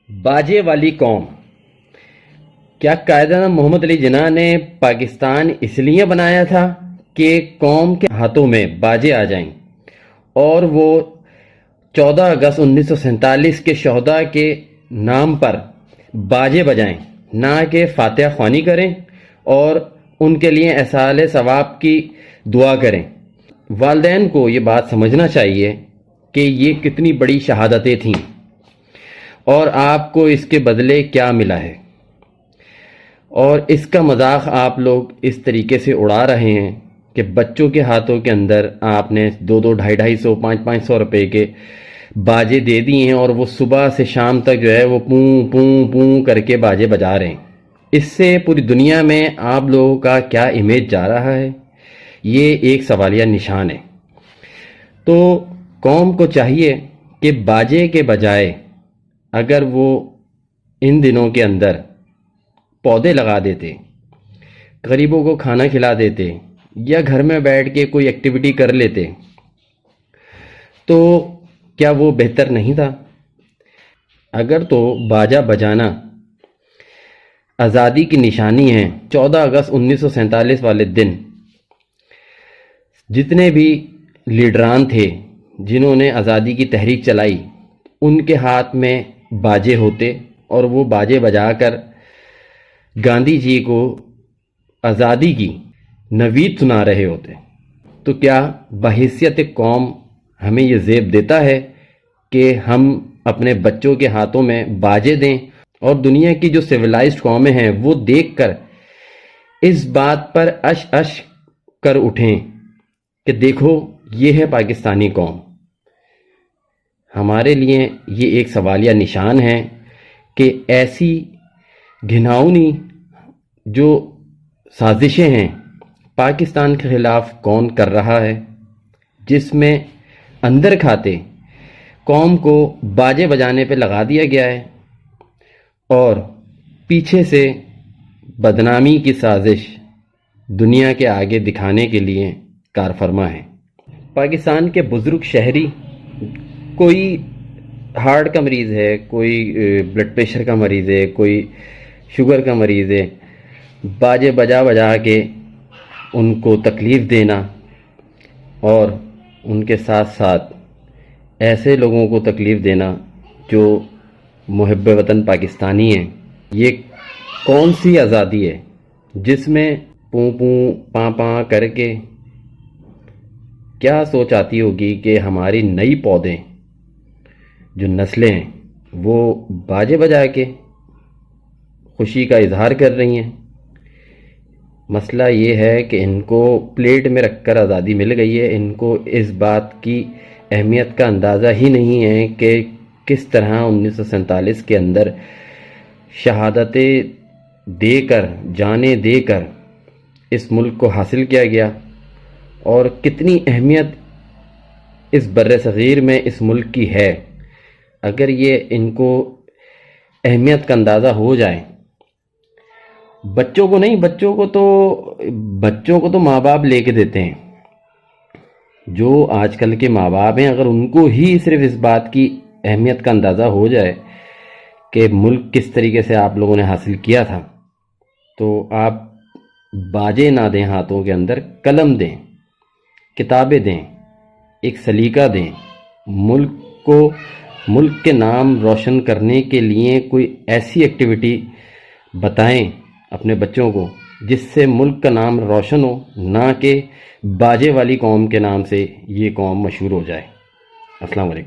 باجے والی قوم۔ کیا قائد اعظم محمد علی جناح نے پاکستان اس لیے بنایا تھا کہ قوم کے ہاتھوں میں باجے آ جائیں اور وہ 14 اگست 1947 کے شہداء کے نام پر باجے بجائیں، نہ کہ فاتحہ خوانی کریں اور ان کے لیے ایصال ثواب کی دعا کریں؟ والدین کو یہ بات سمجھنا چاہیے کہ یہ کتنی بڑی شہادتیں تھیں اور آپ کو اس کے بدلے کیا ملا ہے، اور اس کا مذاق آپ لوگ اس طریقے سے اڑا رہے ہیں کہ بچوں کے ہاتھوں کے اندر آپ نے 200، 250، 500 روپے کے باجے دے دیے ہیں اور وہ صبح سے شام تک جو ہے وہ پوں پوں پوں کر کے باجے بجا رہے ہیں۔ اس سے پوری دنیا میں آپ لوگوں کا کیا امیج جا رہا ہے، یہ ایک سوالیہ نشان ہے۔ تو قوم کو چاہیے کہ باجے کے بجائے اگر وہ ان دنوں کے اندر پودے لگا دیتے، غریبوں کو کھانا کھلا دیتے یا گھر میں بیٹھ کے کوئی ایکٹیویٹی کر لیتے تو کیا وہ بہتر نہیں تھا؟ اگر تو باجا بجانا آزادی کی نشانی ہے، 14 اگست 1947 والے دن جتنے بھی لیڈران تھے جنہوں نے آزادی کی تحریک چلائی، ان کے ہاتھ میں باجے ہوتے اور وہ باجے بجا کر گاندھی جی کو آزادی کی نوید سنا رہے ہوتے، تو کیا بحیثیت قوم ہمیں یہ زیب دیتا ہے کہ ہم اپنے بچوں کے ہاتھوں میں باجے دیں؟ اور دنیا کی جو سویلائزڈ قومیں ہیں وہ دیکھ کر اس بات پر اش اش کر اٹھیں کہ دیکھو یہ ہے پاکستانی قوم۔ ہمارے لیے یہ ایک سوالیہ نشان ہے کہ ایسی گھناؤنی جو سازشیں ہیں پاکستان کے خلاف کون کر رہا ہے، جس میں اندر کھاتے قوم کو باجے بجانے پہ لگا دیا گیا ہے اور پیچھے سے بدنامی کی سازش دنیا کے آگے دکھانے کے لیے کار فرما ہے۔ پاکستان کے بزرگ شہری، کوئی ہارٹ کا مریض ہے، کوئی بلڈ پریشر کا مریض ہے، کوئی شوگر کا مریض ہے، باجے بجا بجا کے ان کو تکلیف دینا اور ان کے ساتھ ساتھ ایسے لوگوں کو تکلیف دینا جو محب وطن پاکستانی ہیں، یہ کون سی آزادی ہے جس میں پوں پوں پاں پاں کر کے کیا سوچ آتی ہوگی کہ ہماری نئی پودیں جو نسلیں ہیں وہ باجے بجا کے خوشی کا اظہار کر رہی ہیں؟ مسئلہ یہ ہے کہ ان کو پلیٹ میں رکھ کر آزادی مل گئی ہے، ان کو اس بات کی اہمیت کا اندازہ ہی نہیں ہے کہ کس طرح 1947 کے اندر شہادتیں دے کر، جانیں دے کر اس ملک کو حاصل کیا گیا اور کتنی اہمیت اس بر صغیر میں اس ملک کی ہے۔ اگر یہ ان کو اہمیت کا اندازہ ہو جائے، بچوں کو نہیں، بچوں کو تو ماں باپ لے کے دیتے ہیں، جو آج کل کے ماں باپ ہیں، اگر ان کو ہی صرف اس بات کی اہمیت کا اندازہ ہو جائے کہ ملک کس طریقے سے آپ لوگوں نے حاصل کیا تھا، تو آپ باجے نہ دیں، ہاتھوں کے اندر قلم دیں، کتابیں دیں، ایک سلیقہ دیں، ملک کے نام روشن کرنے کے لیے کوئی ایسی ایکٹیویٹی بتائیں اپنے بچوں کو جس سے ملک کا نام روشن ہو، نہ کہ باجے والی قوم کے نام سے یہ قوم مشہور ہو جائے۔ السلام علیکم۔